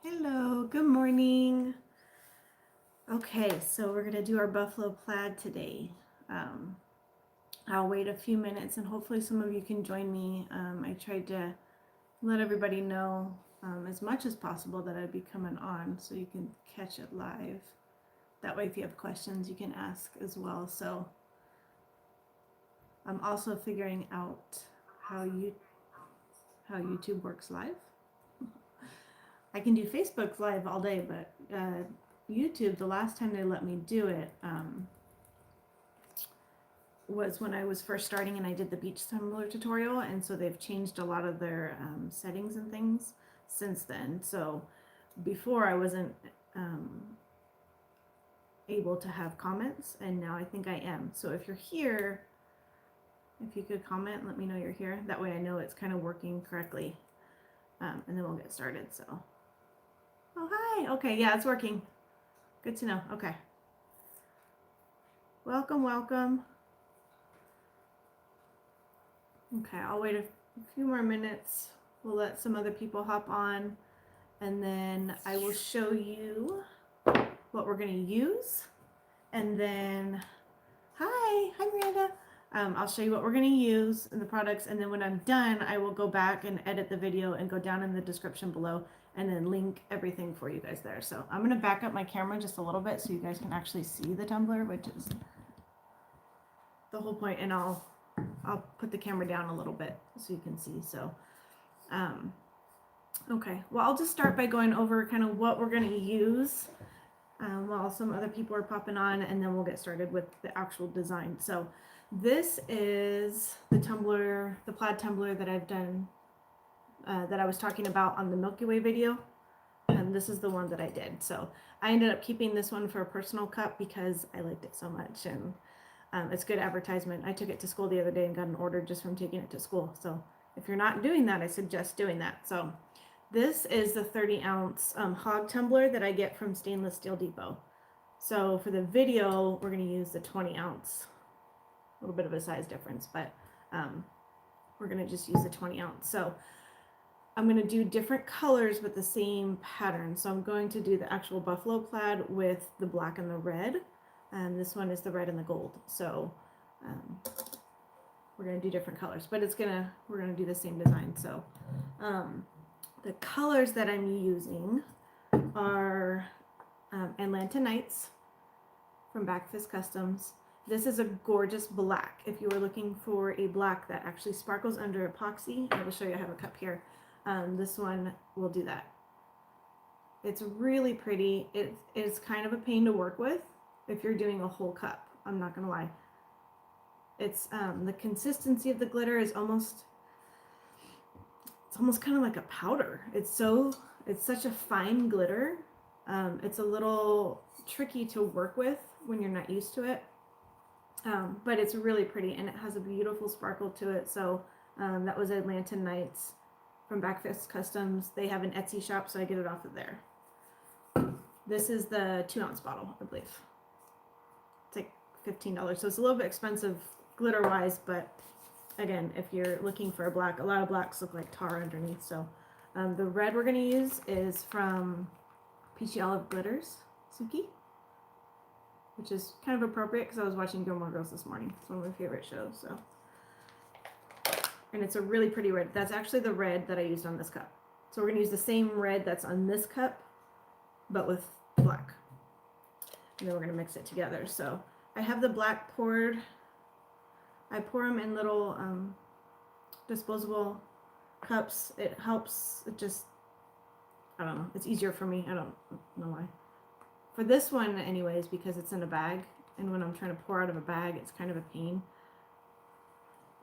Hello, good morning. Okay, so we're gonna do our Buffalo Plaid today. I'll wait a few minutes and hopefully some of you can join me. I tried to let everybody know as much as possible that I'd be coming on so you can catch it live. That way if you have questions you can ask as well. So I'm also figuring out how YouTube works live. I can do Facebook Live all day, but YouTube, the last time they let me do it was when I was first starting and I did the beach tumbler tutorial, and so they've changed a lot of their settings and things since then. So before I wasn't able to have comments, and now I think I am. So if you're here, if you could comment, let me know you're here. That way I know it's kind of working correctly, and then we'll get started. So. Oh, hi. Okay, yeah, it's working. Good to know. Okay. Welcome, welcome. Okay, I'll wait a few more minutes. We'll let some other people hop on, and then I will show you what we're going to use. And then, hi Miranda. I'll show you what we're going to use in the products, and then when I'm done, I will go back and edit the video and go down in the description below and then link everything for you guys there. So I'm going to back up my camera just a little bit so you guys can actually see the tumbler, which is the whole point, and I'll put the camera down a little bit so you can see. So okay, well, I'll just start by going over kind of what we're going to use while some other people are popping on, and then we'll get started with the actual design. So this is the tumbler, the plaid tumbler that I've done, that I was talking about on the Milky Way video. And this is the one that I did. So I ended up keeping this one for a personal cup because I liked it so much, and it's good advertisement. I took it to school the other day and got an order just from taking it to school. So if you're not doing that, I suggest doing that. So this is the 30-ounce Hogg tumbler that I get from Stainless Steel Depot. So for the video, we're going to use the 20-ounce. A little bit of a size difference, but we're going to just use the 20-ounce. So I'm going to do different colors with the same pattern. So I'm going to do the actual buffalo plaid with the black and the red. And this one is the red and the gold. So we're going to do different colors, but we're going to do the same design. So the colors that I'm using are Alanta Nights from Backfist Customs. This is a gorgeous black. If you were looking for a black that actually sparkles under epoxy, I will show you. I have a cup here. This one will do that. It's really pretty. It is kind of a pain to work with if you're doing a whole cup. I'm not gonna lie. It's the consistency of the glitter is almost kind of like a powder. It's such a fine glitter. It's a little tricky to work with when you're not used to it. But it's really pretty, and it has a beautiful sparkle to it. So that was Alanta Nights from Backfist Customs. They have an Etsy shop, so I get it off of there. This is the 2-ounce bottle, I believe. It's like $15, so it's a little bit expensive glitter-wise, but again, if you're looking for a black, a lot of blacks look like tar underneath. So the red we're going to use is from Peachy Olive Glitters, Sookie, which is kind of appropriate because I was watching Gilmore Girls this morning. It's one of my favorite shows. So, and it's a really pretty red. That's actually the red that I used on this cup. So we're going to use the same red that's on this cup, but with black. And then we're going to mix it together. So I have the black poured. I pour them in little disposable cups. It helps. It just, I don't know. It's easier for me. I don't know why. For this one anyways, because it's in a bag, and when I'm trying to pour out of a bag, it's kind of a pain.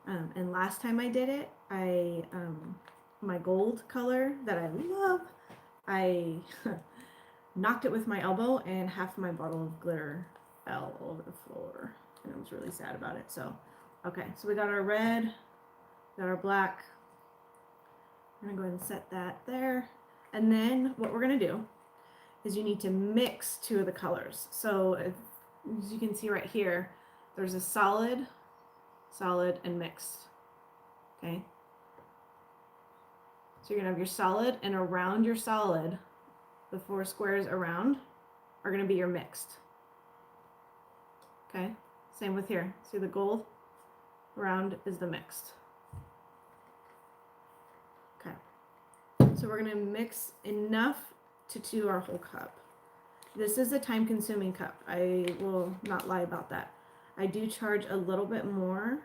And last time I did it, my gold color that I love, I knocked it with my elbow, and half my bottle of glitter fell over the floor, and I was really sad about it. So, okay, so we got our red, got our black. I'm gonna go ahead and set that there, and then what we're gonna do is you need to mix 2 of the colors. So as you can see right here, there's a solid, and mixed. Okay, so you're gonna have your solid, and around your solid the 4 squares around are going to be your mixed. Okay, same with here. See the gold around is the mixed. Okay, so we're going to mix enough to do our whole cup. This is a time-consuming cup. I will not lie about that. I do charge a little bit more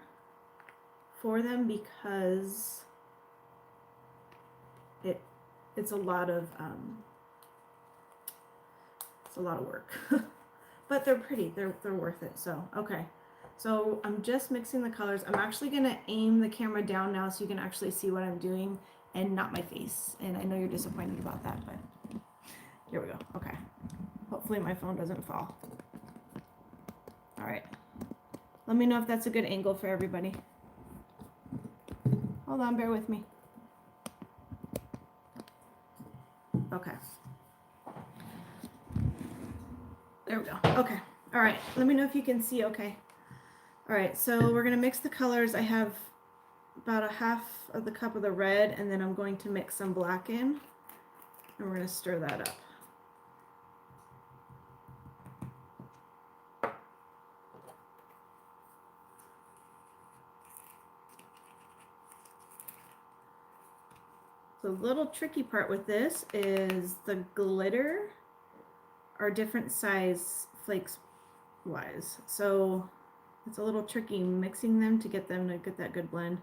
for them because it's a lot of work. But they're pretty. They're worth it. So okay. So I'm just mixing the colors. I'm actually gonna aim the camera down now so you can actually see what I'm doing and not my face. And I know you're disappointed about that, but here we go. Okay. Hopefully my phone doesn't fall. All right. Let me know if that's a good angle for everybody. Hold on, bear with me. Okay. There we go. Okay. All right. Let me know if you can see okay. All right. So we're going to mix the colors. I have about a half of the cup of the red, and then I'm going to mix some black in, and we're going to stir that up. The little tricky part with this is the glitter are different size flakes wise. So it's a little tricky mixing them to get that good blend.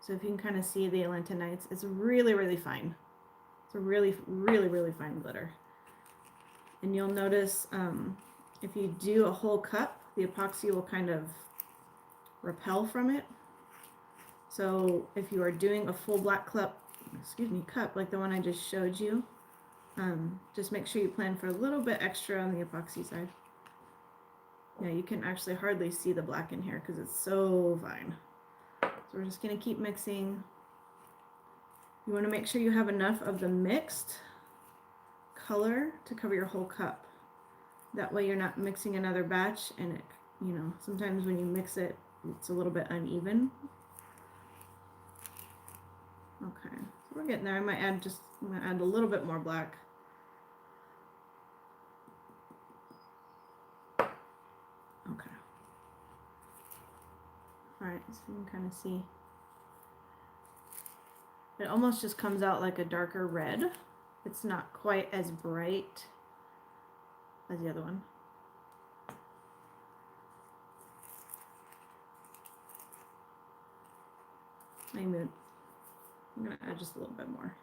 So if you can kind of see the Alanta Nights, it's really, really fine. It's a really, really, really fine glitter. And you'll notice if you do a whole cup, the epoxy will kind of repel from it. So if you are doing a full black cup like the one I just showed you, just make sure you plan for a little bit extra on the epoxy side. Yeah, you can actually hardly see the black in here because it's so fine. So we're just going to keep mixing. You want to make sure you have enough of the mixed color to cover your whole cup. That way you're not mixing another batch and it, you know, sometimes when you mix it, it's a little bit uneven. Okay, so we're getting there. I'm gonna add a little bit more black. Okay. All right, so you can kind of see. It almost just comes out like a darker red. It's not quite as bright as the other one. I'm going to add just a little bit more.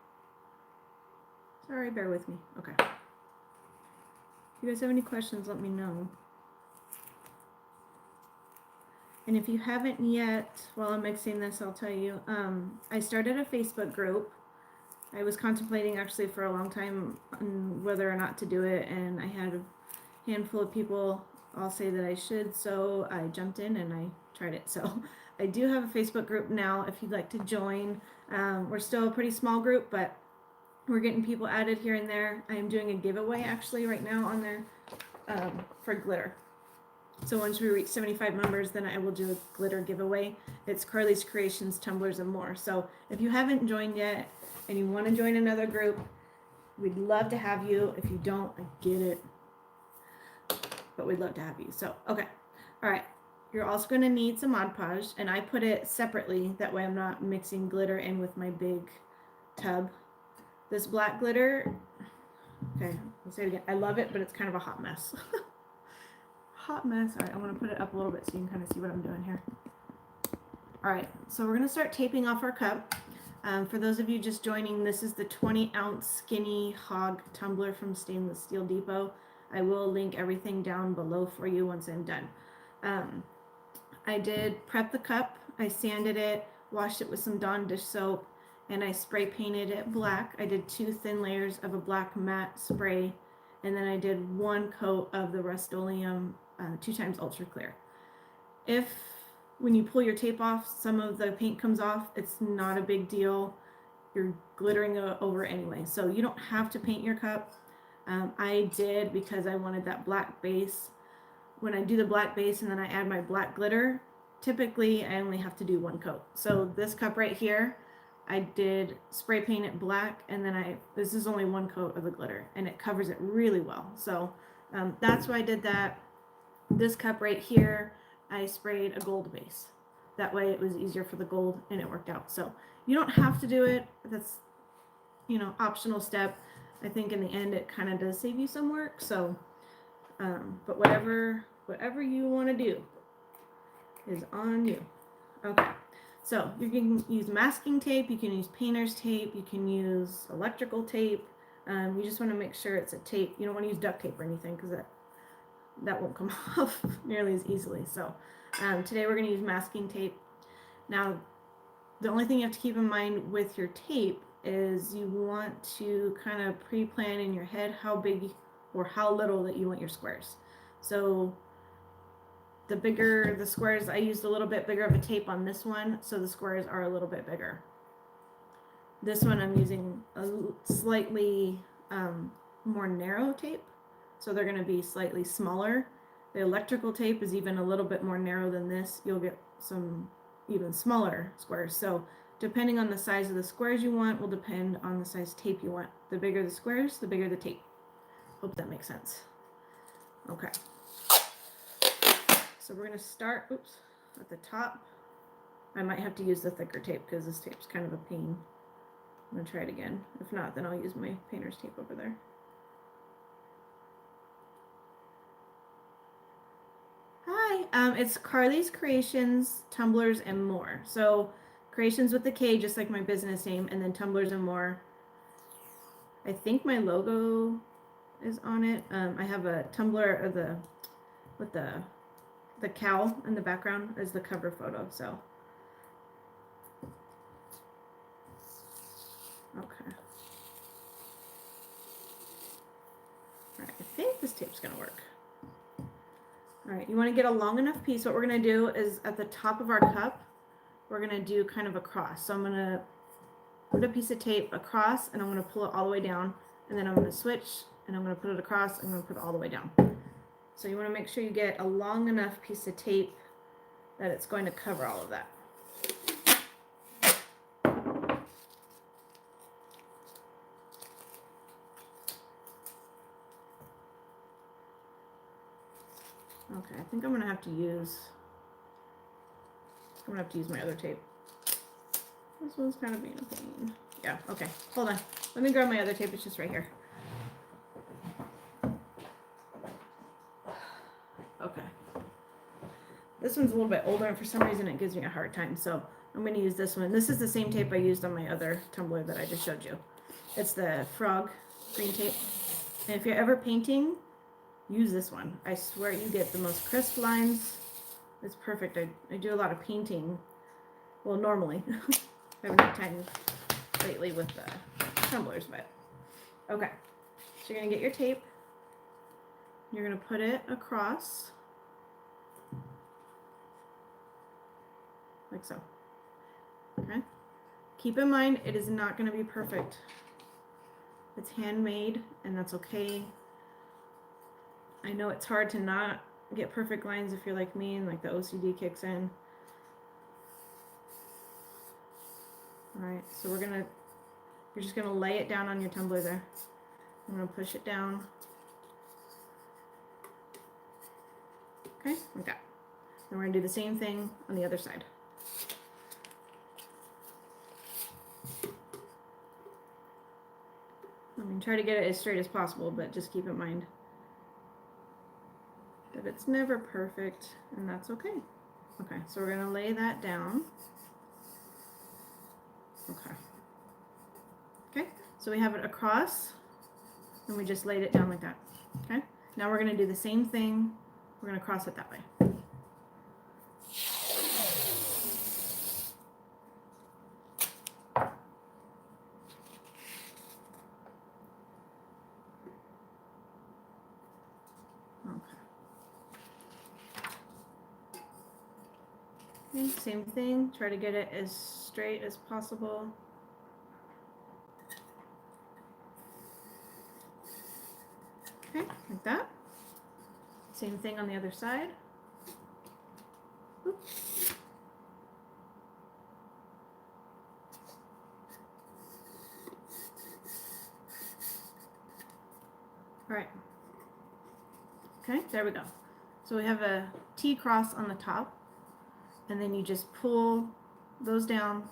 Sorry, bear with me. Okay. If you guys have any questions, let me know. And if you haven't yet, while I'm mixing this, I'll tell you, I started a Facebook group. I was contemplating actually for a long time on whether or not to do it, and I had a handful of people all say that I should, so I jumped in and I tried it. So I do have a Facebook group now if you'd like to join. We're still a pretty small group, but we're getting people added here and there. I am doing a giveaway actually right now on there for glitter. So once we reach 75 members, then I will do a glitter giveaway. It's Carly's Kreations, Tumblers, and more. So if you haven't joined yet and you want to join another group, we'd love to have you. If you don't, I get it, but we'd love to have you. So, okay. All right. You're also going to need some Modpodge, and I put it separately. That way I'm not mixing glitter in with my big tub. This black glitter, okay, I'll say it again. I love it, but it's kind of a hot mess. Hot mess. All right, I'm going to put it up a little bit so you can kind of see what I'm doing here. All right, so we're going to start taping off our cup. For those of you just joining, this is the 20-ounce skinny Hogg tumbler from Stainless Steel Depot. I will link everything down below for you once I'm done. I did prep the cup. I sanded it, washed it with some Dawn dish soap, and I spray painted it black. I did 2 thin layers of a black matte spray, and then I did 1 coat of the Rust-Oleum 2x Ultra Clear. If when you pull your tape off, some of the paint comes off, it's not a big deal. You're glittering over anyway, so you don't have to paint your cup. I did because I wanted that black base. When I do the black base and then I add my black glitter, typically I only have to do 1 coat. So this cup right here, I did spray paint it black, and then this is only one coat of the glitter, and it covers it really well. So that's why I did that. This cup right here, I sprayed a gold base. That way it was easier for the gold, and it worked out. So you don't have to do it. That's, you know, optional step. I think in the end it kind of does save you some work. So, but whatever you want to do is on you. Okay. So you can use masking tape, you can use painter's tape, you can use electrical tape. You just want to make sure it's a tape. You don't want to use duct tape or anything, because that won't come off nearly as easily. So today we're going to use masking tape. Now, the only thing you have to keep in mind with your tape is you want to kind of pre-plan in your head how big or how little that you want your squares. So the bigger the squares, I used a little bit bigger of a tape on this one, so the squares are a little bit bigger. This one I'm using a slightly more narrow tape, so they're going to be slightly smaller. The electrical tape is even a little bit more narrow than this. You'll get some even smaller squares. So depending on the size of the squares you want will depend on the size tape you want. The bigger the squares, the bigger the tape. Hope that makes sense. Okay. So we're going to start, at the top. I might have to use the thicker tape because this tape's kind of a pain. I'm going to try it again. If not, then I'll use my painter's tape over there. Hi, it's Carly's Kreations, Tumblers, and More. So Kreations with the K, just like my business name, and then Tumblers and More. I think my logo is on it. I have a tumbler with the cow in the background as the cover photo. So okay. All right, I think this tape's gonna work. All right, you want to get a long enough piece. What we're going to do is at the top of our cup, we're going to do kind of a cross. So I'm going to put a piece of tape across, and I'm going to pull it all the way down, and then I'm going to switch, and I'm going to put it across, and I'm going to put it all the way down. So you want to make sure you get a long enough piece of tape that it's going to cover all of that. Okay, I think I'm gonna have to use my other tape. This one's kind of being a pain. Yeah, okay. Hold on. Let me grab my other tape. It's just right here. Okay. This one's a little bit older, and for some reason it gives me a hard time. So I'm going to use this one. This is the same tape I used on my other tumbler that I just showed you. It's the frog green tape. And if you're ever painting, use this one. I swear you get the most crisp lines. It's perfect. I do a lot of painting. Well, normally. I haven't had time lately with the tumblers, but okay. So you're going to get your tape. You're going to put it across. Like so. Okay. Keep in mind, it is not going to be perfect. It's handmade, and that's okay. I know it's hard to not get perfect lines if you're like me and like the OCD kicks in. Alright, so you're just gonna lay it down on your tumbler there. I'm gonna push it down. Okay, like that. Then we're gonna do the same thing on the other side. I mean, try to get it as straight as possible, but just keep in mind that it's never perfect, and that's okay. Okay, so we're gonna lay that down. Okay. Okay, so we have it across, and we just laid it down like that. Okay, now we're gonna do the same thing. We're gonna cross it that way. Okay, same thing, try to get it as straight as possible. Okay, like that. Same thing on the other side. Oops. All right. Okay, there we go. So we have a T cross on the top, and then you just pull those down,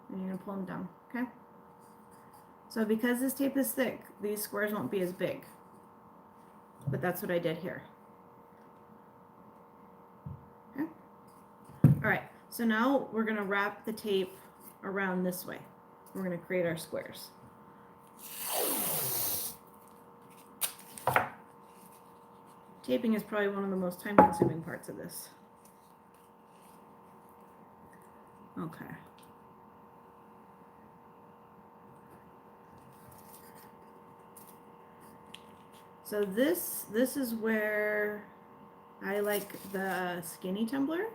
and you're gonna pull them down, okay? So because this tape is thick, these squares won't be as big, but that's what I did here. Okay. All right, so now we're gonna wrap the tape around this way. We're gonna create our squares. Taping is probably one of the most time-consuming parts of this. Okay. So this is where I like the skinny tumbler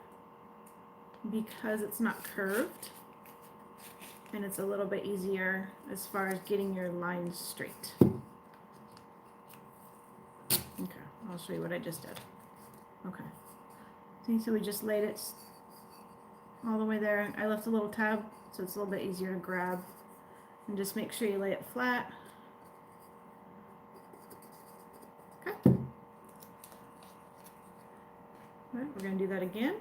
because it's not curved and it's a little bit easier as far as getting your lines straight. Okay, I'll show you what I just did. Okay. See, so we just laid it all the way there. I left a little tab so it's a little bit easier to grab. And just make sure you lay it flat. Okay. All right, we're going to do that again.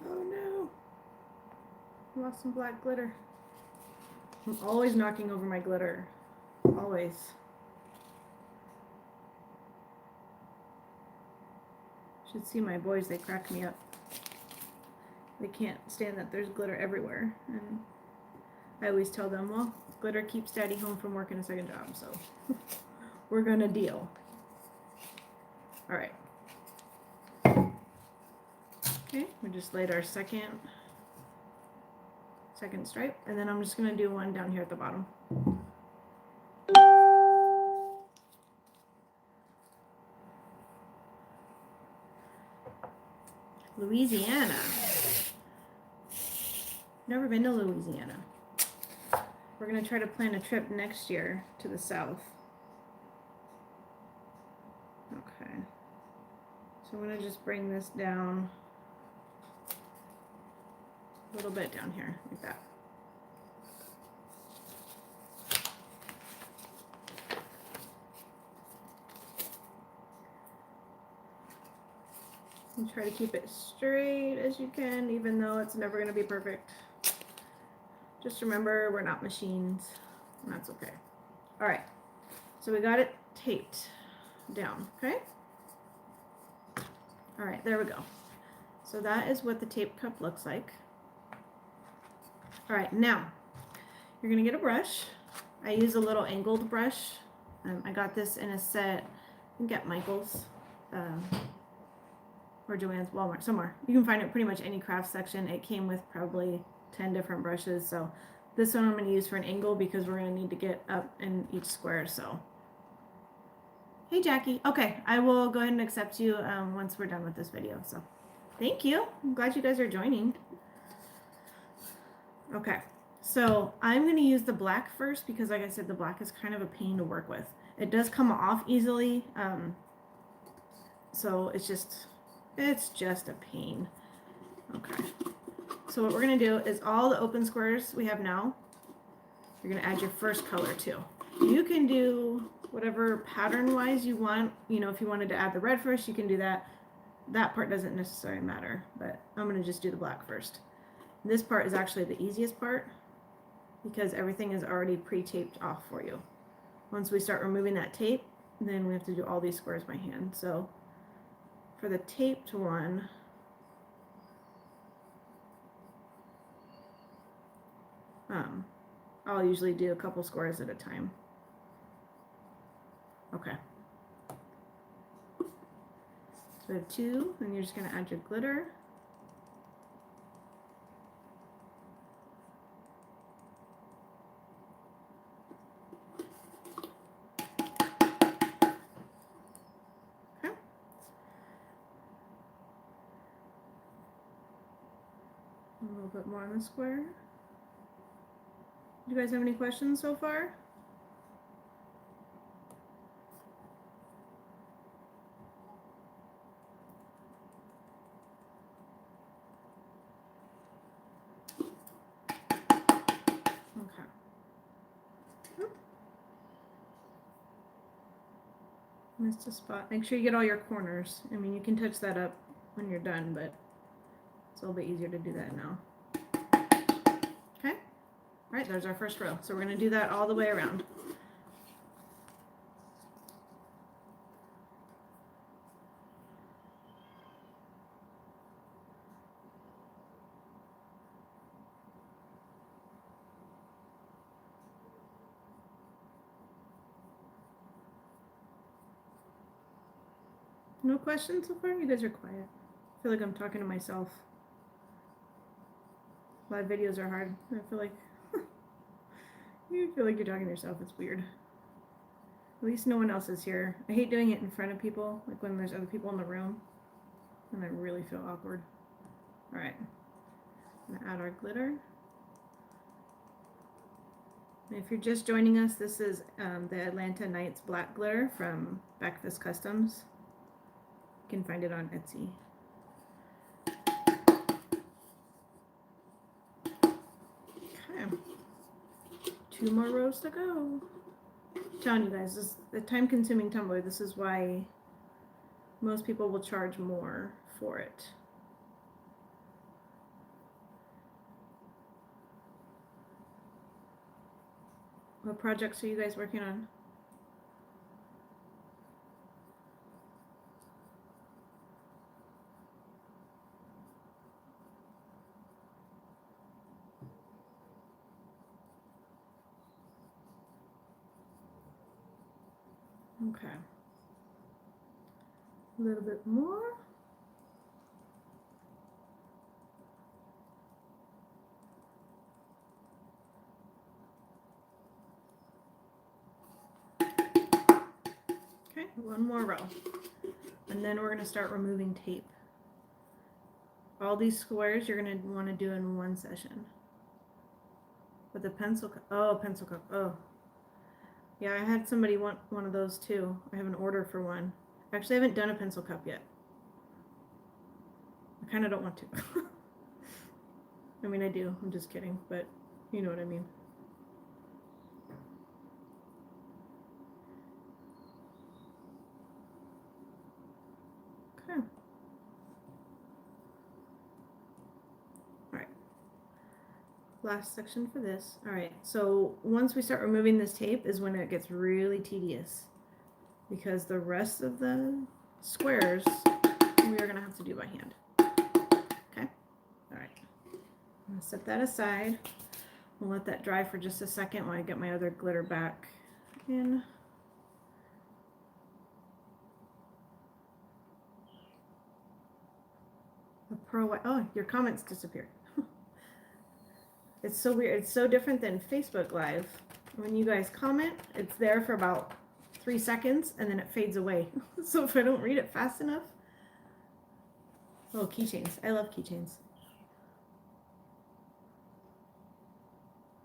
Oh no. I lost some black glitter. I'm always knocking over my glitter. Always. Should see my boys, they crack me up. They can't stand that there's glitter everywhere. And I always tell them, well, glitter keeps Daddy home from working a second job, so we're gonna deal. All right. Okay, we just laid our second stripe, and then I'm just gonna do one down here at the bottom. Louisiana. Never been to Louisiana. We're gonna try to plan a trip next year to the south. Okay. So I'm gonna just bring this down a little bit down here, like that. And try to keep it straight as you can, even though it's never going to be perfect. Just remember, we're not machines, and that's okay. All right, so we got it taped down, okay? All right, there we go. So that is what the tape cup looks like. All right, now you're gonna get a brush. I use a little angled brush. I got this in a set, I think at Michael's. Or Joann's, Walmart, somewhere. You can find it pretty much any craft section. It came with probably 10 different brushes. So this one I'm going to use for an angle because we're going to need to get up in each square. So, hey Jackie. Okay, I will go ahead and accept you once we're done with this video. So thank you. I'm glad you guys are joining. Okay, so I'm going to use the black first because like I said, the black is kind of a pain to work with. It does come off easily. So it's just a pain. Okay. So what we're going to do is all the open squares we have now, you're going to add your first color to. You can do whatever pattern-wise you want. You know, if you wanted to add the red first, you can do that. That part doesn't necessarily matter, but I'm going to just do the black first. This part is actually the easiest part because everything is already pre-taped off for you. Once we start removing that tape, then we have to do all these squares by hand. So for the taped one, I'll usually do a couple squares at a time. Okay. So we have 2, and you're just going to add your glitter. Okay. A little bit more on the square. Do you guys have any questions so far? Missed a spot. Make sure you get all your corners. I mean, you can touch that up when you're done, but it's a little bit easier to do that now. Okay. All right, there's our first row. So we're going to do that all the way around. No questions so far? You guys are quiet. I feel like I'm talking to myself. Live videos are hard. I feel like you feel like you're talking to yourself. It's weird. At least no one else is here. I hate doing it in front of people, like when there's other people in the room, and I really feel awkward. All right, I'm gonna add our glitter. And if you're just joining us, this is the Alanta Nights black glitter from Backfist Customs. You can find it on Etsy. Okay, 2 more rows to go. I'm telling you guys, this is a time-consuming tumbler. This is why most people will charge more for it. What projects are you guys working on? Okay. A little bit more. Okay, 1 more row. And then we're going to start removing tape. All these squares you're going to want to do in 1 session. With a pencil cup. Oh, pencil cup. Oh. Yeah, I had somebody want one of those too. I have an order for one. Actually, I haven't done a pencil cup yet. I kind of don't want to. I mean, I do. I'm just kidding, but you know what I mean. Okay. All right. Last section for this. All right. So once we start removing this tape is when it gets really tedious, because the rest of the squares we are going to have to do by hand. Okay. All right. I'm going to set that aside. We'll let that dry for just a second while I get my other glitter back in. The pearl white. Oh, your comments disappeared. It's so weird. It's so different than Facebook Live. When you guys comment, it's there for about 3 seconds and then it fades away. So if I don't read it fast enough. Oh, keychains. I love keychains.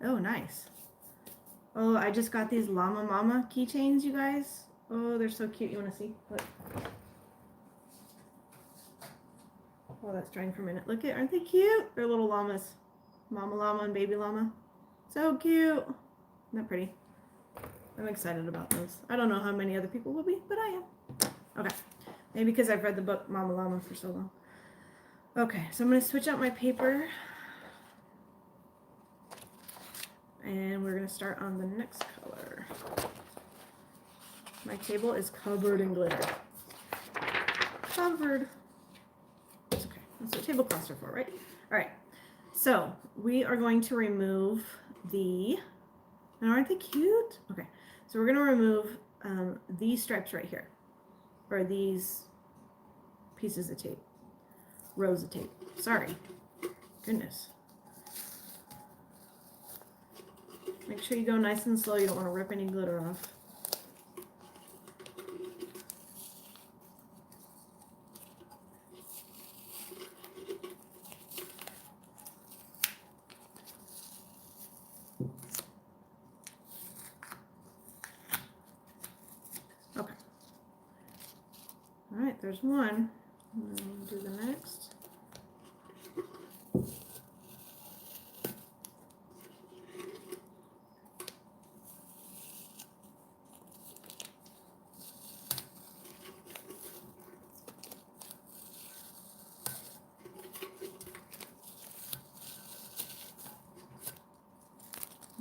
Oh, nice. Oh, I just got these Llama Mama keychains, you guys. Oh, they're so cute. You want to see? Look. Oh, that's drying for a minute. Look at, aren't they cute? They're little llamas. Mama llama and baby llama. So cute. Isn't that pretty? I'm excited about those. I don't know how many other people will be, but I am. Okay. Maybe because I've read the book Mama Llama for so long. Okay, so I'm going to switch out my paper. And we're going to start on the next color. My table is covered in glitter. Covered. It's okay. That's what tablecloths are for, right? All right. So we are going to remove the, now aren't they cute? Okay. So we're going to remove these stripes right here, or these pieces of tape, rows of tape. Sorry. Goodness. Make sure you go nice and slow. You don't want to rip any glitter off. Okay. All right, there's one. And then we'll do the next.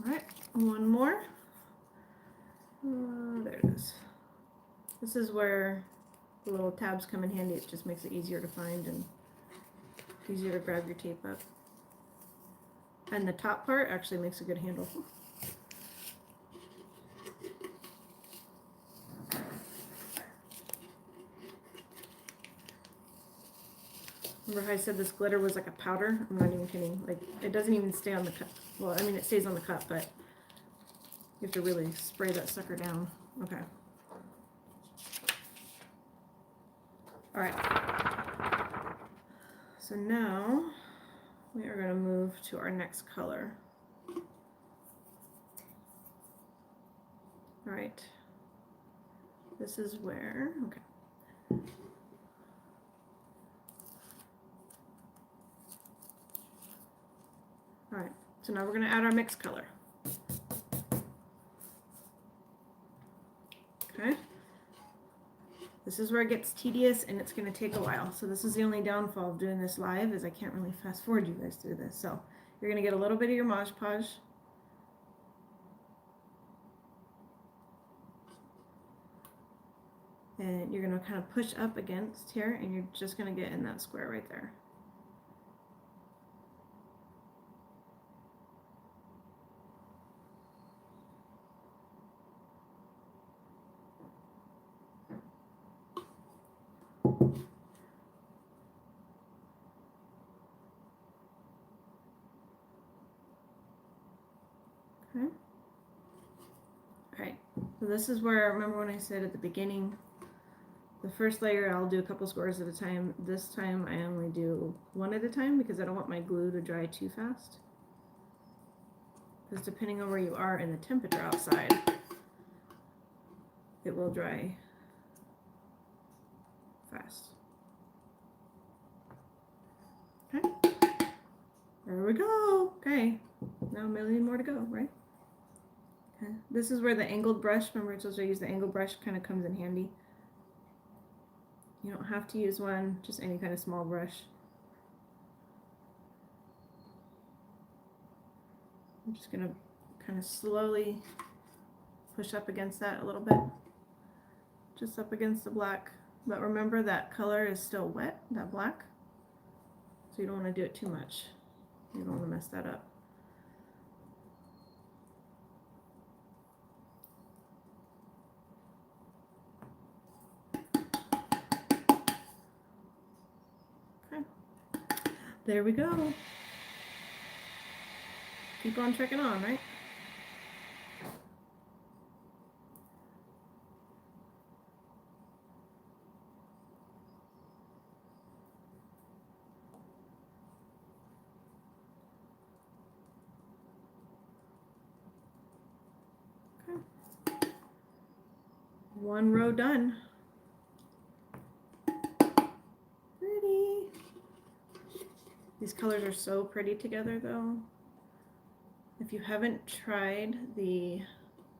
Alright, one more. There it is. This is where the little tabs come in handy. It just makes it easier to find and easier to grab your tape up. And the top part actually makes a good handle. Remember how I said this glitter was like a powder? I'm not even kidding. Like, it doesn't even stay on the cup. Well, I mean, it stays on the cup, but you have to really spray that sucker down. Okay. All right. So now we are going to move to our next color. All right. This is where, okay. All right, so now we're going to add our mixed color. Okay. This is where it gets tedious and it's going to take a while. So this is the only downfall of doing this live is I can't really fast forward you guys through this. So you're going to get a little bit of your Modpodge. And you're going to kind of push up against here and you're just going to get in that square right there. Okay. Alright, so this is where, remember when I said at the beginning, the first layer I'll do a couple squares at a time. This time I only do one at a time because I don't want my glue to dry too fast. Because depending on where you are in the temperature outside, it will dry fast. Okay, there we go. Okay, now a million more to go, right? Okay, this is where the angled brush, remember I told you I use the angled brush, kind of comes in handy. You don't have to use one, just any kind of small brush. I'm just going to kind of slowly push up against that a little bit. Just up against the black. But remember that color is still wet, that black. So you don't want to do it too much. You don't want to mess that up. Okay. There we go. Keep on trekking on, right? Okay. One row done. Pretty. These colors are so pretty together though. If you haven't tried the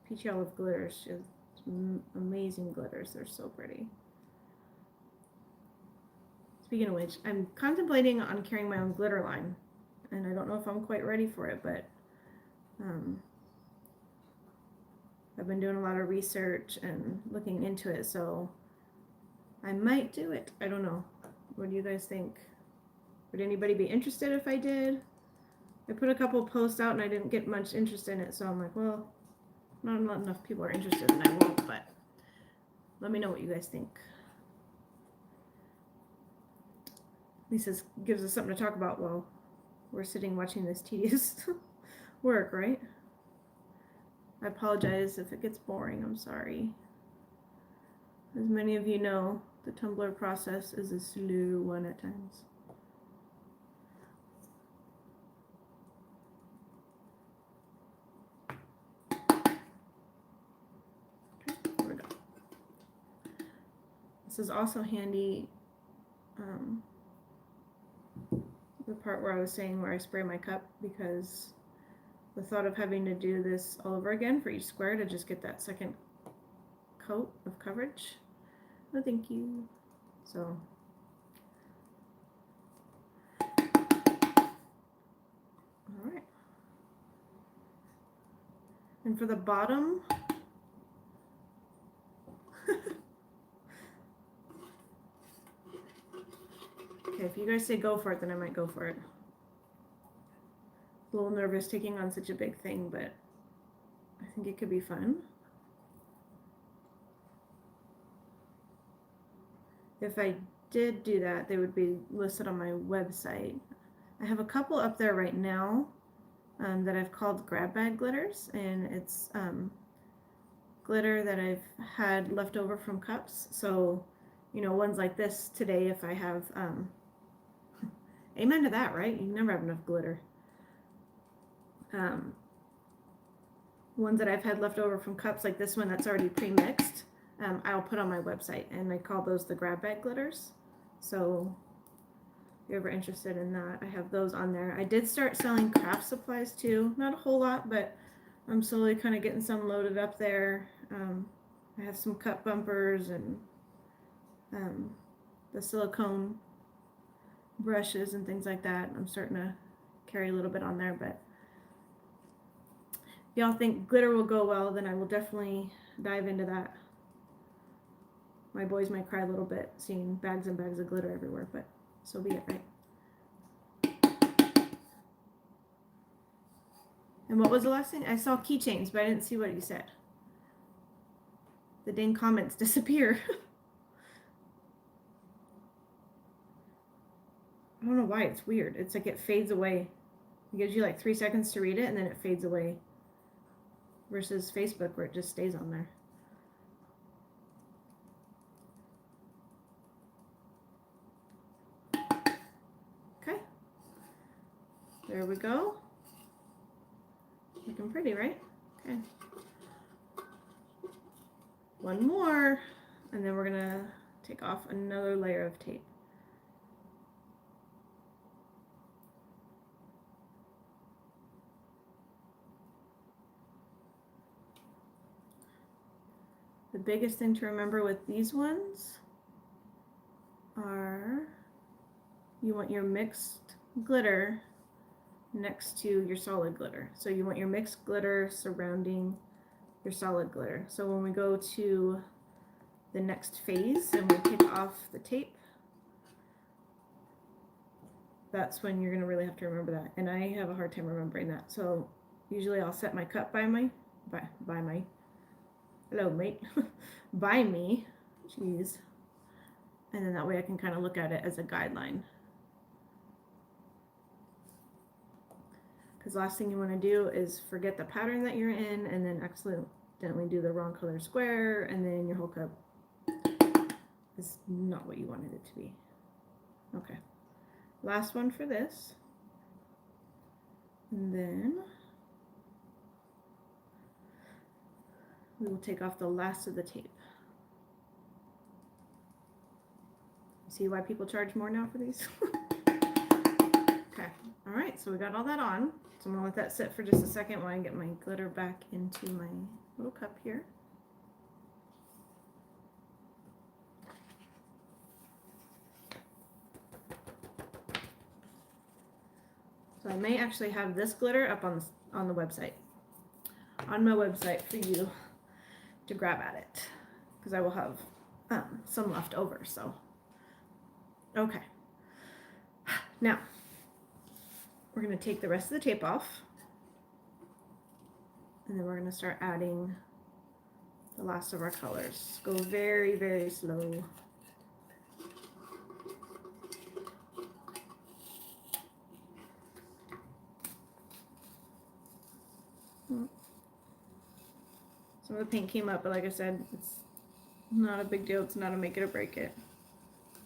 Peachy Olive glitters, she has amazing glitters. They're so pretty. Speaking of which, I'm contemplating on carrying my own glitter line. And I don't know if I'm quite ready for it, but I've been doing a lot of research and looking into it, so I might do it. I don't know. What do you guys think? Would anybody be interested if I did? I put a couple posts out and I didn't get much interest in it, so I'm like, well, not enough people are interested and I won't, but let me know what you guys think. At least this gives us something to talk about while we're sitting watching this tedious work, right? I apologize if it gets boring, I'm sorry. As many of you know, the tumbler process is a slow one at times. This is also handy, the part where I was saying where I spray my cup, because the thought of having to do this all over again for each square to just get that second coat of coverage. No, thank you. So, all right. And for the bottom, okay, if you guys say go for it, then I might go for it. A little nervous taking on such a big thing, but I think it could be fun. If I did do that, they would be listed on my website. I have a couple up there right now that I've called grab bag glitters, and it's glitter that I've had left over from cups. So, you know, ones like this today, if I have, amen to that, right? You never have enough glitter. Ones that I've had left over from cups, like this one that's already pre-mixed, I'll put on my website, and I call those the grab bag glitters. So if you're ever interested in that, I have those on there. I did start selling craft supplies too. Not a whole lot, but I'm slowly kind of getting some loaded up there. I have some cup bumpers and the silicone brushes and things like that. I'm starting to carry a little bit on there, but if y'all think glitter will go well, then I will definitely dive into that. My boys might cry a little bit seeing bags and bags of glitter everywhere, but so be it, right? And what was the last thing? I saw keychains, but I didn't see what you said. The dang comments disappear. I don't know why, it's weird. It's like it fades away. It gives you like 3 seconds to read it, and then it fades away. Versus Facebook, where it just stays on there. Okay. There we go. Looking pretty, right? Okay. One more, and then we're gonna take off another layer of tape. The biggest thing to remember with these ones are you want your mixed glitter next to your solid glitter. So you want your mixed glitter surrounding your solid glitter. So when we go to the next phase and we take off the tape, that's when you're going to really have to remember that. And I have a hard time remembering that. So usually I'll set my cup by my hello mate by me, jeez, and then that way I can kind of look at it as a guideline. Because last thing you want to do is forget the pattern that you're in and then accidentally do the wrong color square, and then your whole cup is not what you wanted it to be. Okay, last one for this, and then we will take off the last of the tape. See why people charge more now for these? Okay, all right, so we got all that on. So I'm gonna let that sit for just a second while I get my glitter back into my little cup here. So I may actually have this glitter up on the website, on my website for you to grab at it, because I will have some left over. So okay, now we're going to take the rest of the tape off, and then we're going to start adding the last of our colors. Go very, very slow. Some of the paint came up, but like I said, it's not a big deal. It's not a make it or break it.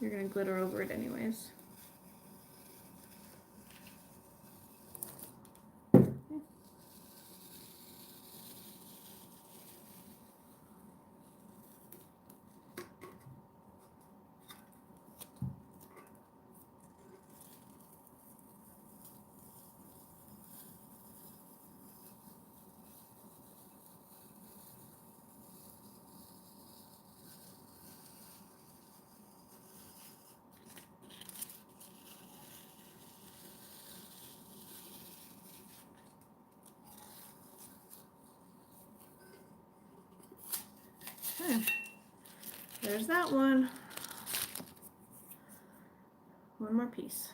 You're going to glitter over it anyways. there's that one. One more piece.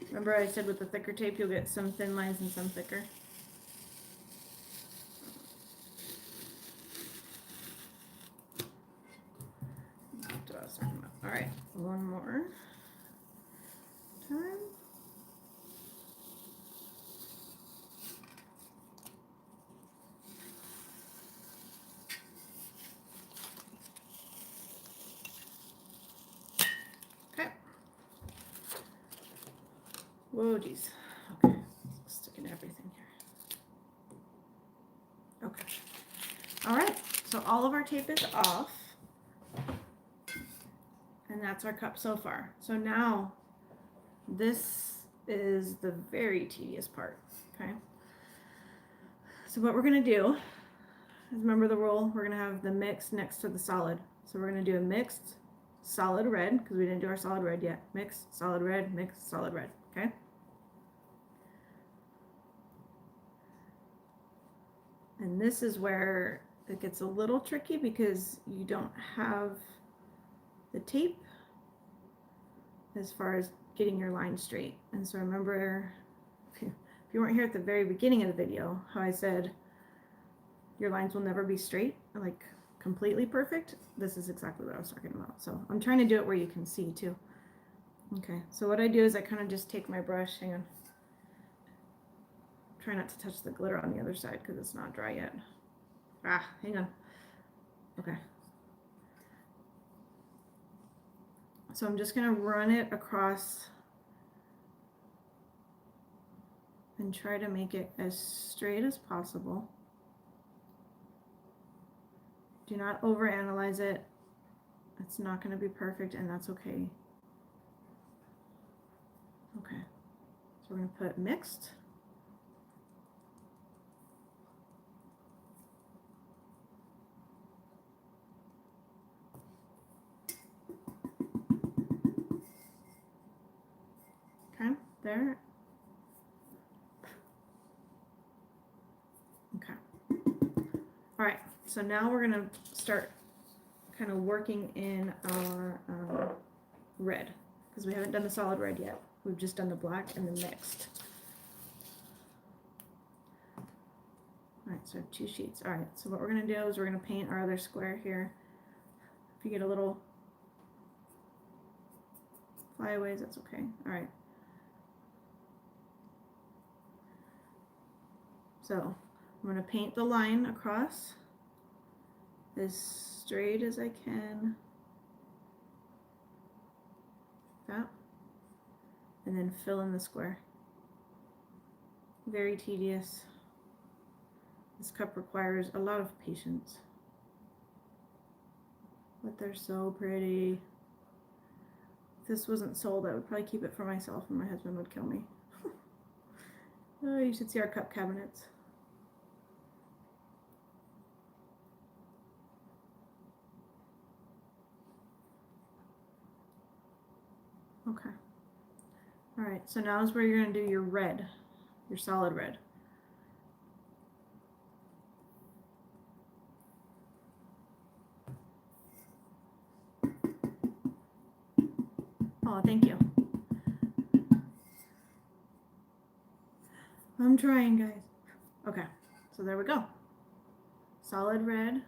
Remember I said with the thicker tape you'll get some thin lines and some thicker? That's what I was talking about. All right, one more time. Okay. Whoa, geez. Okay, sticking everything here. Okay. All right, so all of our tape is off. And that's our cup so far. So now this is the very tedious part, okay? So what we're gonna do is, remember the rule, we're gonna have the mixed next to the solid. So we're gonna do a mixed solid red, because we didn't do our solid red yet. Mixed, solid red, mixed, solid red, okay? And this is where it gets a little tricky because you don't have the tape as far as getting your line straight. And so remember, if you weren't here at the very beginning of the video, how I said your lines will never be straight, like completely perfect. This is exactly what I was talking about. So I'm trying to do it where you can see too. Okay, so what I do is I kind of just take my brush, hang on. Try not to touch the glitter on the other side because it's not dry yet. Ah, hang on. Okay. So I'm just gonna run it across and try to make it as straight as possible. Do not overanalyze it. It's not gonna be perfect, and that's okay. Okay, so we're gonna put mixed. Okay, there. Okay. All right, so now we're gonna start kind of working in our red, because we haven't done the solid red yet. We've just done the black and the mixed. All right, so I have 2 sheets. All right, so what we're gonna do is we're gonna paint our other square here. If you get a little flyaways, that's okay. All right. So I'm going to paint the line across as straight as I can. That. And then fill in the square. Very tedious. This cup requires a lot of patience. But they're so pretty. If this wasn't sold, I would probably keep it for myself and my husband would kill me. Oh, you should see our cup cabinets. Okay. All right, so now is where you're going to do your red, your solid red. Oh, thank you. I'm trying, guys. Okay, so there we go. Solid red,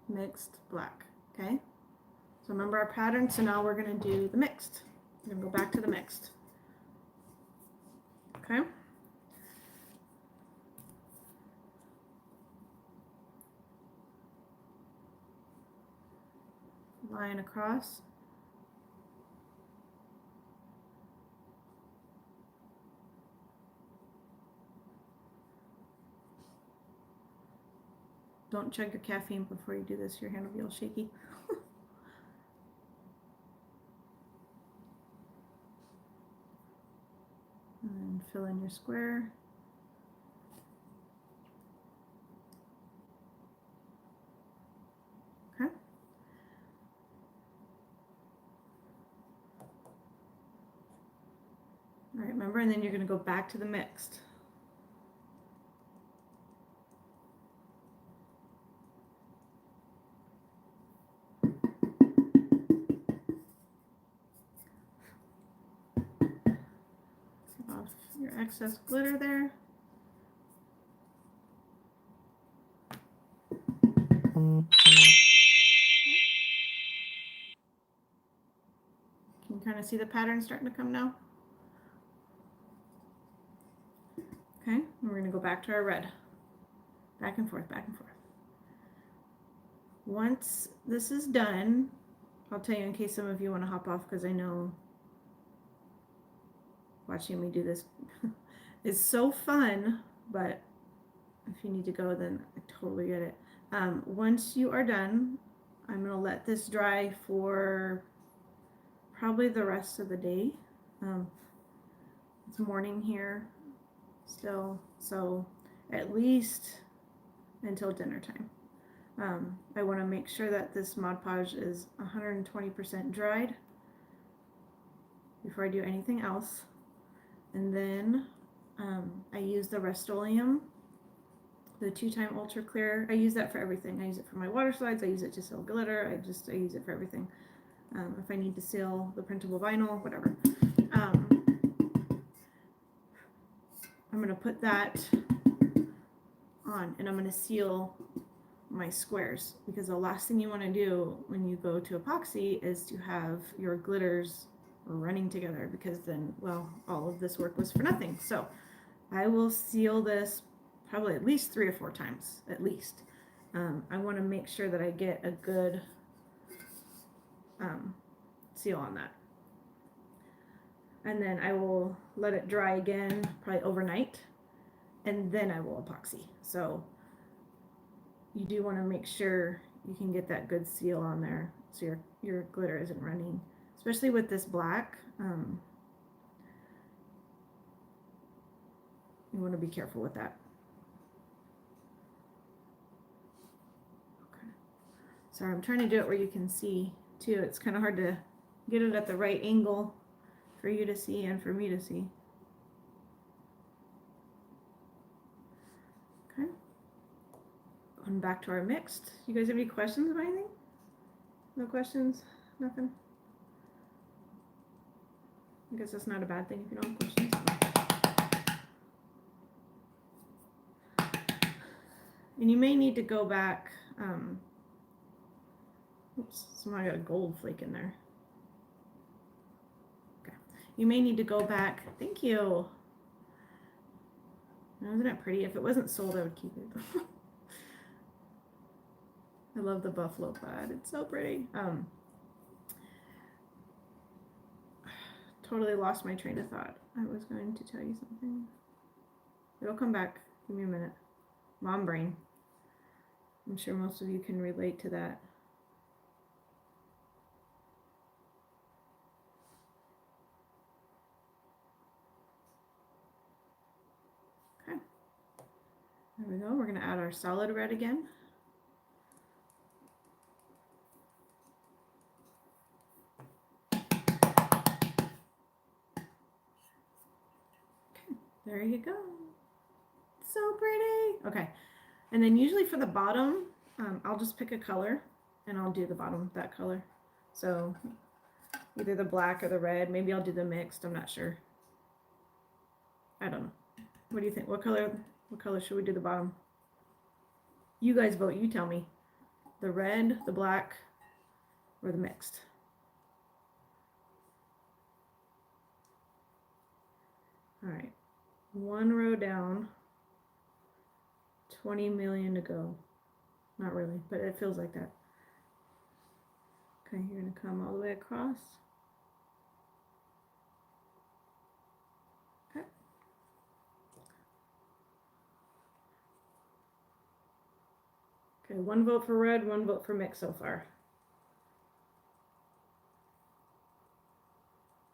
mixed black, okay? So remember our pattern, so now we're going to do the mixed. We're going to go back to the mixed. Okay? Line across. Don't chug your caffeine before you do this, your hand will be all shaky. And then fill in your square. All right, remember, and then you're going to go back to the mixed. Off your excess glitter there. You can kind of see the pattern starting to come now. Okay, and we're going to go back to our red. Back and forth, back and forth. Once this is done, I'll tell you in case some of you want to hop off, because I know watching me do this is so fun, but if you need to go, then I totally get it. Once you are done, I'm going to let this dry for probably the rest of the day. It's morning here still, so at least until dinner time. I want to make sure that this Mod Podge is 120% dried before I do anything else. And then I use the Rust-Oleum, the 2-time Ultra Clear. I use that for everything. I use it for my water slides. I use it to seal glitter. I use it for everything. If I need to seal the printable vinyl, whatever. I'm going to put that on, and I'm going to seal my squares, because the last thing you want to do when you go to epoxy is to have your glitters running together, because then, well, all of this work was for nothing. So I will seal this probably at least 3 or 4 times, at least. I want to make sure that I get a good seal on that. And then I will let it dry again, probably overnight, and then I will epoxy. So you do want to make sure you can get that good seal on there, so your glitter isn't running, especially with this black. You want to be careful with that. Okay. Sorry, I'm trying to do it where you can see too. It's kind of hard to get it at the right angle for you to see and for me to see. Okay. Going back to our mixed. You guys have any questions about anything? No questions? Nothing? I guess that's not a bad thing if you don't have questions. And you may need to go back. Oops, somehow I got a gold flake in there. Okay. You may need to go back. Thank you. Isn't it pretty? If it wasn't sold, I would keep it. I love the Buffalo Plaid. It's so pretty. Totally lost my train of thought. I was going to tell you something. It'll come back. Give me a minute. Mom brain. I'm sure most of you can relate to that. Okay. There we go. We're going to add our solid red again. There you go. So pretty. Okay. And then usually for the bottom, I'll just pick a color and I'll do the bottom that color. So either the black or the red. Maybe I'll do the mixed. I'm not sure. I don't know. What do you think? What color should we do the bottom? You guys vote. You tell me. The red, the black, or the mixed. All right. 1 row down. 20 million to go. Not really, but it feels like that. Okay, you're going to come all the way across. Okay. Okay, 1 vote for red, 1 vote for mix so far.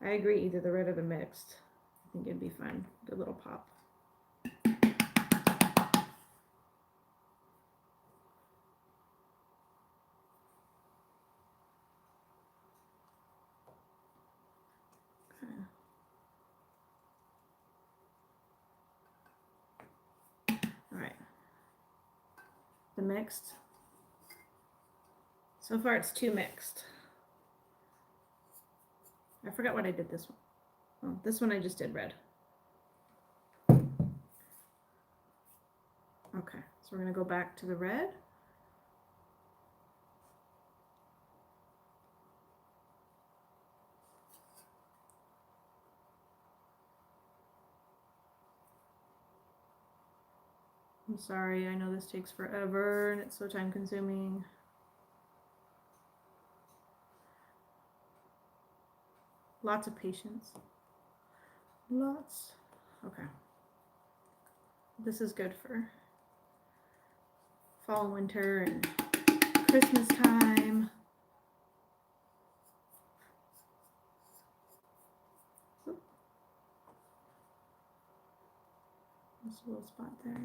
I agree, either the red or the mixed. I think it'd be fun. Good little pop. mixed. So far it's too mixed. I forgot what I did this one. Oh, this one I just did red. Okay, so we're gonna go back to the red. I'm sorry, I know this takes forever and it's so time consuming. Lots of patience. Lots. Okay. This is good for fall and winter and Christmas time. Oop. This little spot there.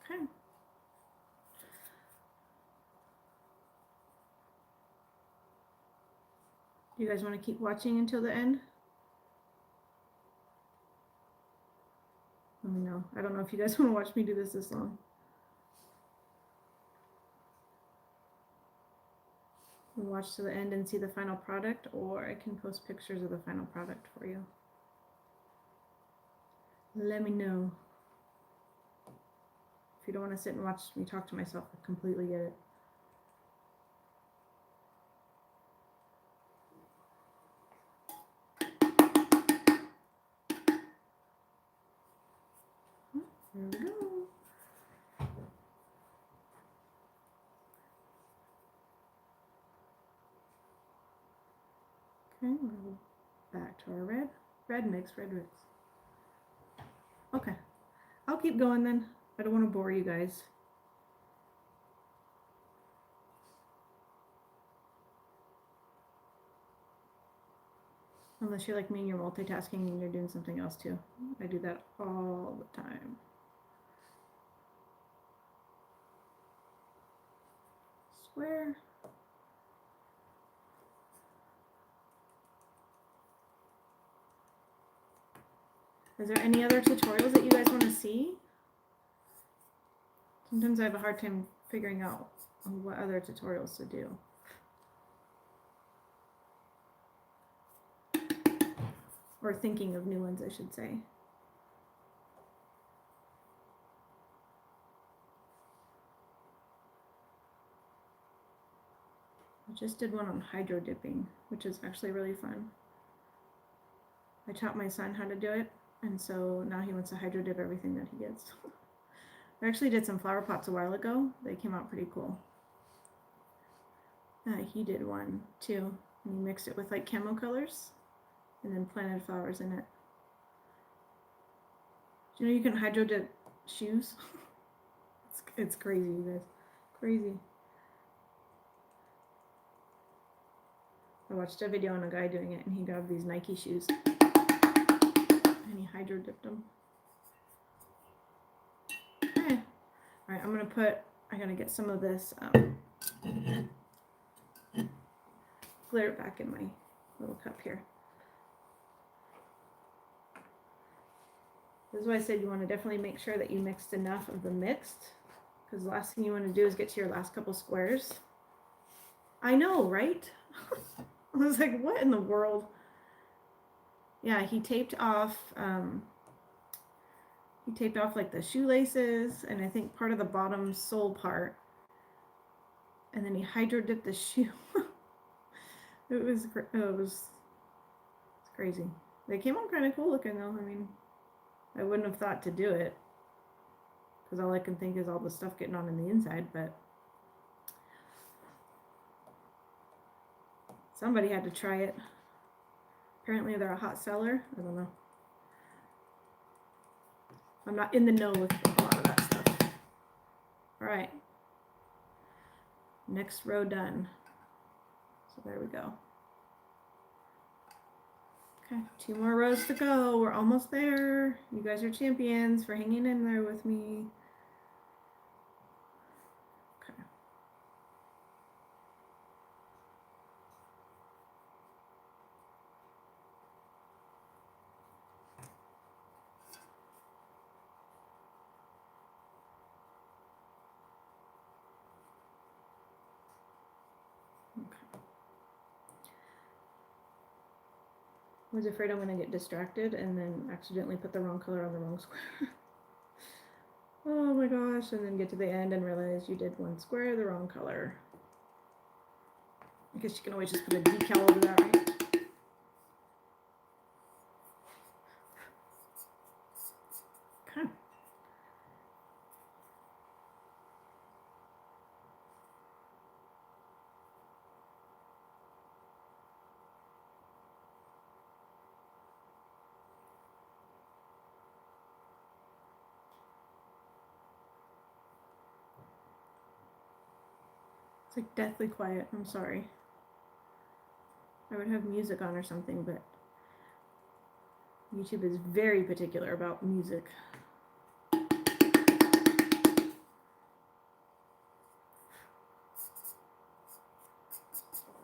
Okay. Do you guys want to keep watching until the end? Let me know. I don't know if you guys want to watch me do this long. We'll watch to the end and see the final product, or I can post pictures of the final product for you. Let me know. If you don't want to sit and watch me talk to myself, I completely get it. There we go. Okay, we'll go back to our red. Red mix. Okay, I'll keep going then. I don't want to bore you guys. Unless you're like me and you're multitasking and you're doing something else too. I do that all the time. Square. Is there any other tutorials that you guys want to see? Sometimes I have a hard time figuring out what other tutorials to do. Or thinking of new ones, I should say. I just did one on hydro dipping, which is actually really fun. I taught my son how to do it, and so now he wants to hydro dip everything that he gets. I actually did some flower pots a while ago. They came out pretty cool. He did one too, and he mixed it with like camo colors and then planted flowers in it. Do you know you can hydro dip shoes? It's crazy, you guys. Crazy. I watched a video on a guy doing it, and he got these Nike shoes and he hydro dipped them. Okay. All right, I gotta get some of this glitter back in my little cup here. This is why I said you want to definitely make sure that you mixed enough of the mixed, because the last thing you want to do is get to your last couple squares. I know, right? I was like, what in the world? Yeah, he taped off like the shoelaces and I think part of the bottom sole part, and then he hydro dipped the shoe. It's crazy. They came out kind of cool looking though. I mean, I wouldn't have thought to do it because all I can think is all the stuff getting on in the inside, but somebody had to try it. Apparently they're a hot seller. I don't know. I'm not in the know with a lot of that stuff. All right. Next row done. So there we go. Okay, 2 more rows to go. We're almost there. You guys are champions for hanging in there with me. Okay. was afraid I'm gonna get distracted and then accidentally put the wrong color on the wrong square. Oh my gosh, and then get to the end and realize you did one square the wrong color. I guess you can always just put a decal over that, right? Okay. It's like deathly quiet. I'm sorry. I would have music on or something, but YouTube is very particular about music. The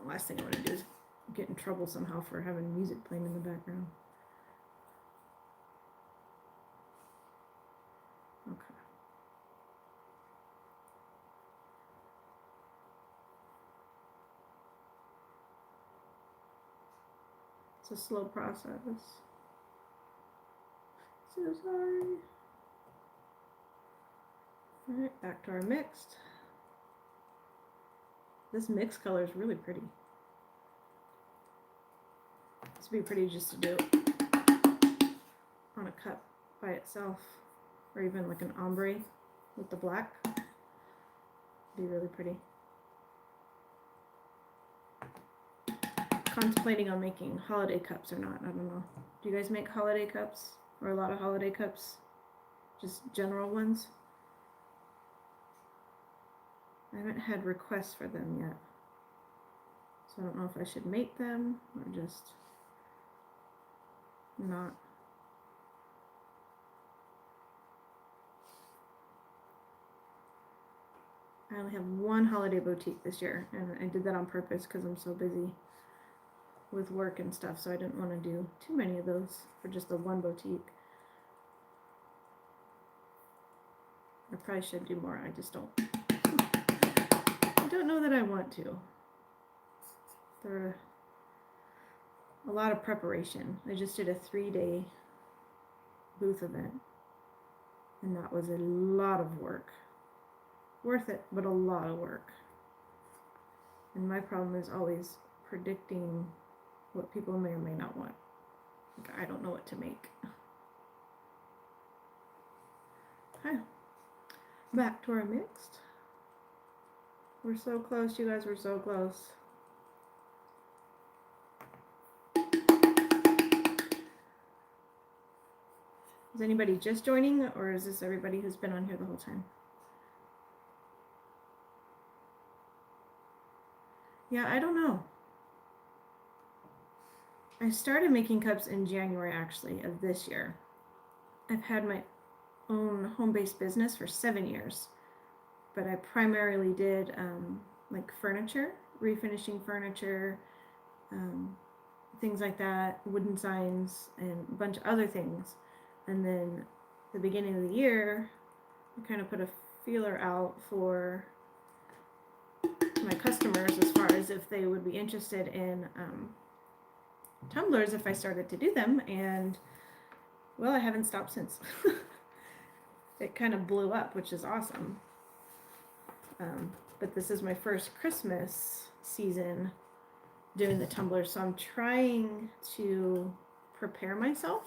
last thing I want to do is get in trouble somehow for having music playing in the background. Okay. It's a slow process. So sorry. Alright, back to our mixed. This mixed color is really pretty. This would be pretty just to do on a cup by itself, or even like an ombre with the black. Be really pretty. Contemplating on making holiday cups or not, I don't know. Do you guys make holiday cups? Or a lot of holiday cups? Just general ones? I haven't had requests for them yet. So I don't know if I should make them or just not. I only have one holiday boutique this year, and I did that on purpose because I'm so busy with work and stuff, so I didn't want to do too many of those for just the one boutique. I probably should do more, I just don't. I don't know that I want to. They're a lot of preparation. I just did a 3-day booth event, and that was a lot of work. Worth it, but a lot of work. And my problem is always predicting what people may or may not want. Like, I don't know what to make. Okay, back to our mixed. We're so close, you guys, we're so close. Is anybody just joining, or is this everybody who's been on here the whole time? Yeah, I don't know. I started making cups in January, actually, of this year. I've had my own home-based business for 7 years, but I primarily did like furniture, refinishing furniture, things like that, wooden signs, and a bunch of other things. And then the beginning of the year, I kind of put a feeler out for my customers as far as if they would be interested in tumblers if I started to do them, and well, I haven't stopped since. It kind of blew up, which is awesome. But this is my first Christmas season doing the tumblers, so I'm trying to prepare myself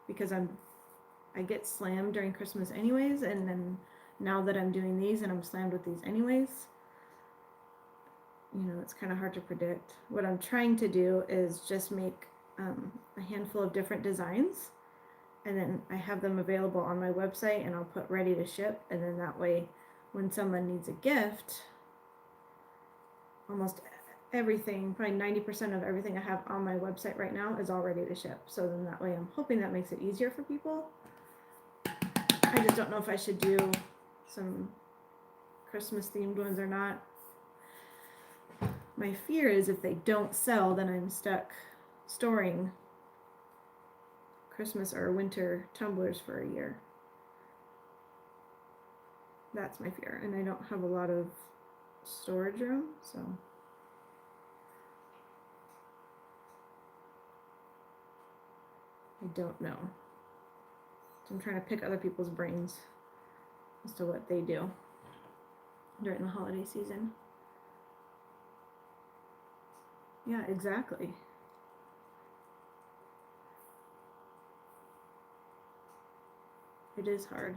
because I get slammed during Christmas anyways, and then now that I'm doing these and I'm slammed with these anyways, you know, it's kind of hard to predict. What I'm trying to do is just make a handful of different designs, and then I have them available on my website, and I'll put ready to ship, and then that way when someone needs a gift, almost everything, probably 90% of everything I have on my website right now is all ready to ship. So then that way I'm hoping that makes it easier for people. I just don't know if I should do some Christmas themed ones or not. My fear is if they don't sell, then I'm stuck storing Christmas or winter tumblers for a year. That's my fear, and I don't have a lot of storage room, so I don't know. So I'm trying to pick other people's brains as to what they do during the holiday season. Yeah, exactly. It is hard.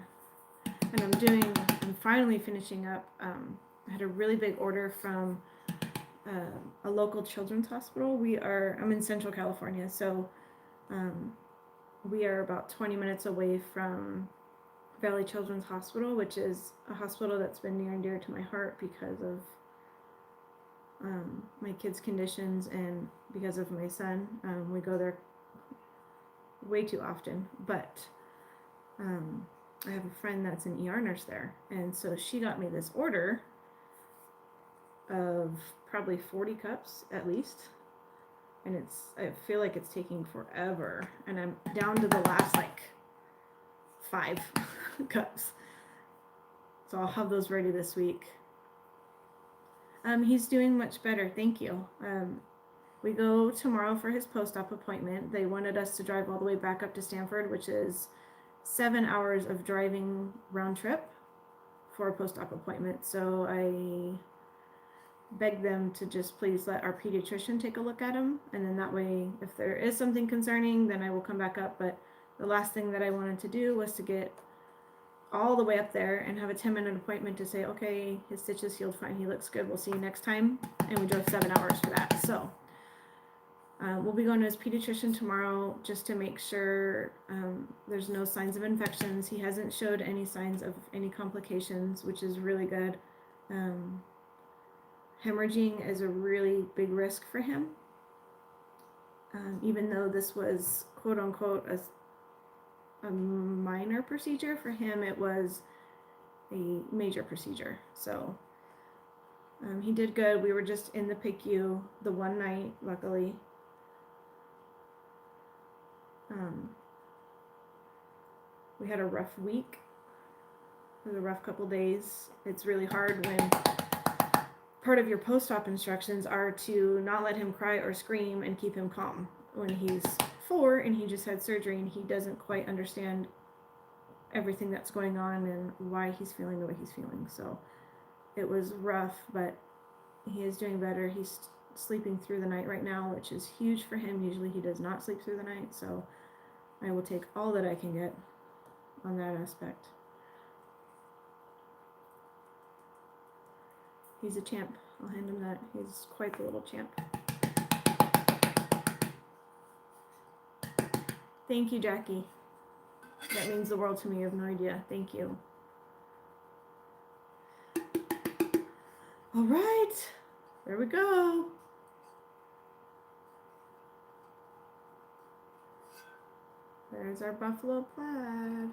And I'm finally finishing up. I had a really big order from a local children's hospital. I'm in Central California, so we are about 20 minutes away from Valley Children's Hospital, which is a hospital that's been near and dear to my heart because of my kids' conditions and because of my son. We go there way too often, but I have a friend that's an ER nurse there, and so she got me this order of probably 40 cups at least, and I feel like it's taking forever, and I'm down to the last like 5 cups, so I'll have those ready this week. He's doing much better, thank you. We go tomorrow for his post-op appointment. They wanted us to drive all the way back up to Stanford, which is 7 hours of driving round trip for a post-op appointment. So I begged them to just please let our pediatrician take a look at him, and then that way if there is something concerning, then I will come back up. But the last thing that I wanted to do was to get all the way up there and have a 10-minute appointment to say, okay, his stitches healed fine, he looks good, we'll see you next time. And we drove 7 hours for that. So we'll be going to his pediatrician tomorrow just to make sure there's no signs of infections. He hasn't showed any signs of any complications, which is really good. Hemorrhaging is a really big risk for him. Even though this was quote unquote a minor procedure, for him it was a major procedure. So he did good. We were just in the PICU the one night, luckily. We had a rough week. It was a rough couple days. It's really hard when part of your post-op instructions are to not let him cry or scream and keep him calm when he's 4 and he just had surgery and he doesn't quite understand everything that's going on and why he's feeling the way he's feeling. So it was rough, but he is doing better. He's sleeping through the night right now, which is huge for him. Usually he does not sleep through the night, so I will take all that I can get on that aspect. He's a champ. I'll hand him that. He's quite the little champ. Thank you, Jackie. That means the world to me. You have no idea. Thank you. All right. There we go. There's our Buffalo Plaid.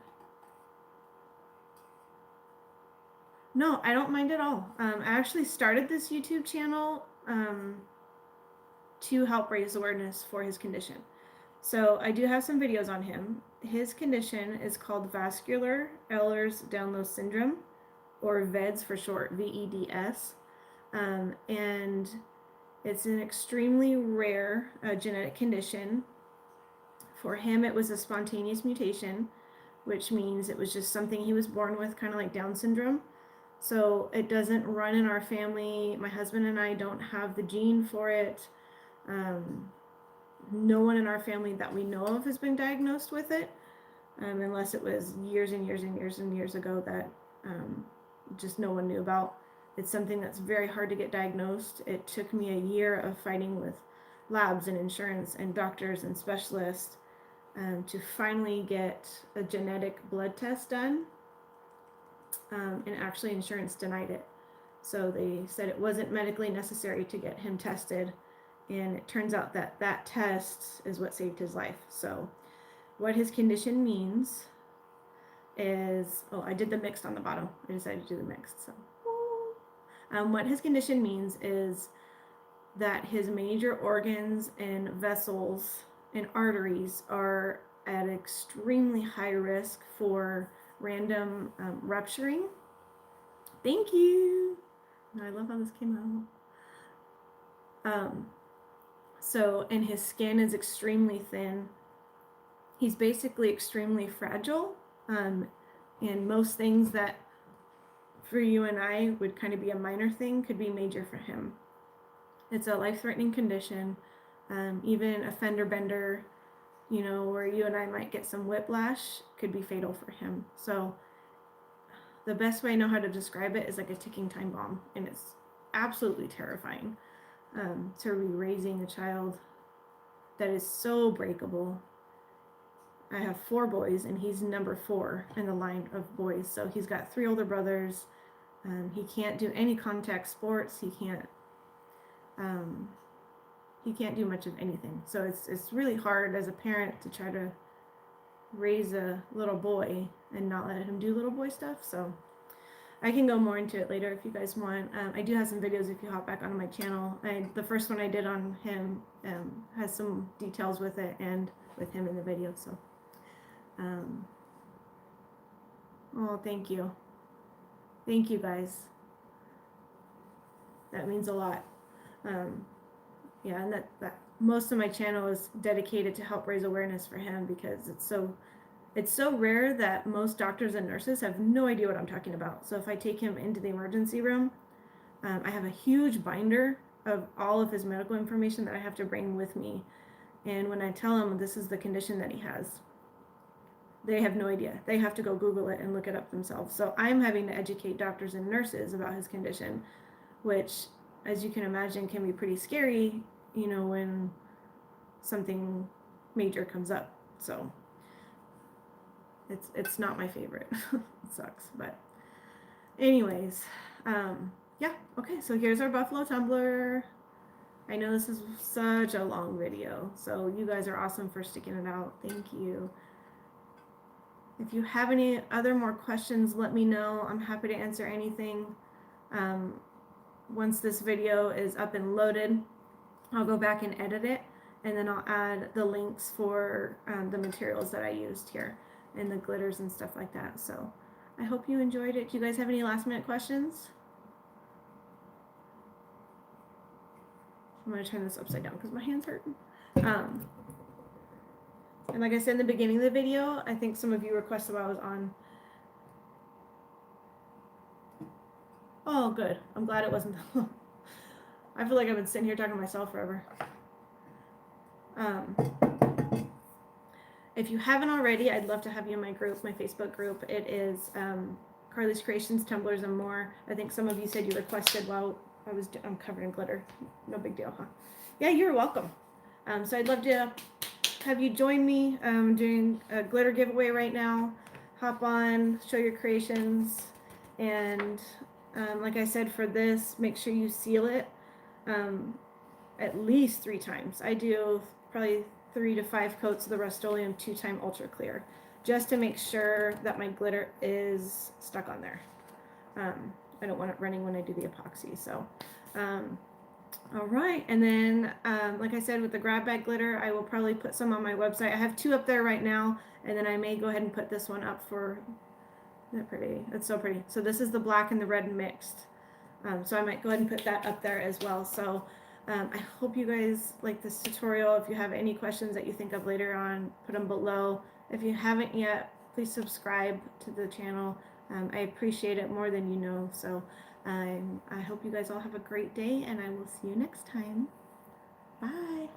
No, I don't mind at all. I actually started this YouTube channel to help raise awareness for his condition. So I do have some videos on him. His condition is called vascular Ehlers-Danlos syndrome, or VEDS for short, VEDS. And it's an extremely rare genetic condition. For him, it was a spontaneous mutation, which means it was just something he was born with, kind of like Down syndrome. So it doesn't run in our family. My husband and I don't have the gene for it. No one in our family that we know of has been diagnosed with it, unless it was years and years and years and years ago that just no one knew about. It's something that's very hard to get diagnosed. It took me a year of fighting with labs and insurance and doctors and specialists to finally get a genetic blood test done. And actually insurance denied it. So they said it wasn't medically necessary to get him tested. And it turns out that that test is what saved his life. So what his condition means is, oh, I did the mixed on the bottom. I decided to do the mixed. So what his condition means is that his major organs and vessels and arteries are at extremely high risk for random rupturing. Thank you. I love how this came out. So, and his skin is extremely thin. he's basically extremely fragile, and most things that for you and I would kind of be a minor thing could be major for him. It's a life-threatening condition. Even a fender bender, you know, where you and I might get some whiplash, could be fatal for him. So the best way I know how to describe it is like a ticking time bomb, and it's absolutely terrifying to be raising a child that is so breakable. I have 4 boys, and he's number 4 in the line of boys. So he's got 3 older brothers. He can't do any contact sports. He can't do much of anything. So it's really hard as a parent to try to raise a little boy and not let him do little boy stuff. So I can go more into it later if you guys want. I do have some videos if you hop back onto my channel. The first one I did on him has some details with it and with him in the video. So, oh, thank you. Thank you guys. That means a lot. Yeah, and that most of my channel is dedicated to help raise awareness for him, because it's so rare that most doctors and nurses have no idea what I'm talking about. So if I take him into the emergency room, I have a huge binder of all of his medical information that I have to bring with me. And when I tell them this is the condition that he has, they have no idea. They have to go Google it and look it up themselves. So I'm having to educate doctors and nurses about his condition, which, as you can imagine, can be pretty scary, you know, when something major comes up. So it's not my favorite. It sucks, but anyways, yeah, okay, so here's our Buffalo Tumbler. I know this is such a long video, so you guys are awesome for sticking it out. Thank you. If you have any other more questions, let me know. I'm happy to answer anything. Once this video is up and loaded, I'll go back and edit it, and then I'll add the links for the materials that I used here and the glitters and stuff like that. So I hope you enjoyed it. Do you guys have any last minute questions? I'm going to turn this upside down because my hand's hurting. And like I said in the beginning of the video, I think some of you requested while I was on. Oh, good. I'm glad it wasn't that long. I feel like I've been sitting here talking to myself forever. If you haven't already, I'd love to have you in my group, my Facebook group. It is Carly's Kreations Tumblers and More. I think some of you said you requested while I'm covered in glitter. No big deal, huh? Yeah, you're welcome. So I'd love to have you join me. Doing a glitter giveaway right now. Hop on, show your creations, and like I said, for this, make sure you seal it at least 3 times. I do probably 3 to 5 coats of the Rust-Oleum 2-time Ultra Clear, just to make sure that my glitter is stuck on there. I don't want it running when I do the epoxy. So, all right. And then, like I said, with the grab bag glitter, I will probably put some on my website. I have 2 up there right now, and then I may go ahead and put this one up for. Isn't that pretty? It's so pretty. So this is the black and the red mixed. So I might go ahead and put that up there as well. So I hope you guys like this tutorial. If you have any questions that you think of later on, put them below. If you haven't yet, please subscribe to the channel. I appreciate it more than you know. So I hope you guys all have a great day, and I will see you next time. Bye.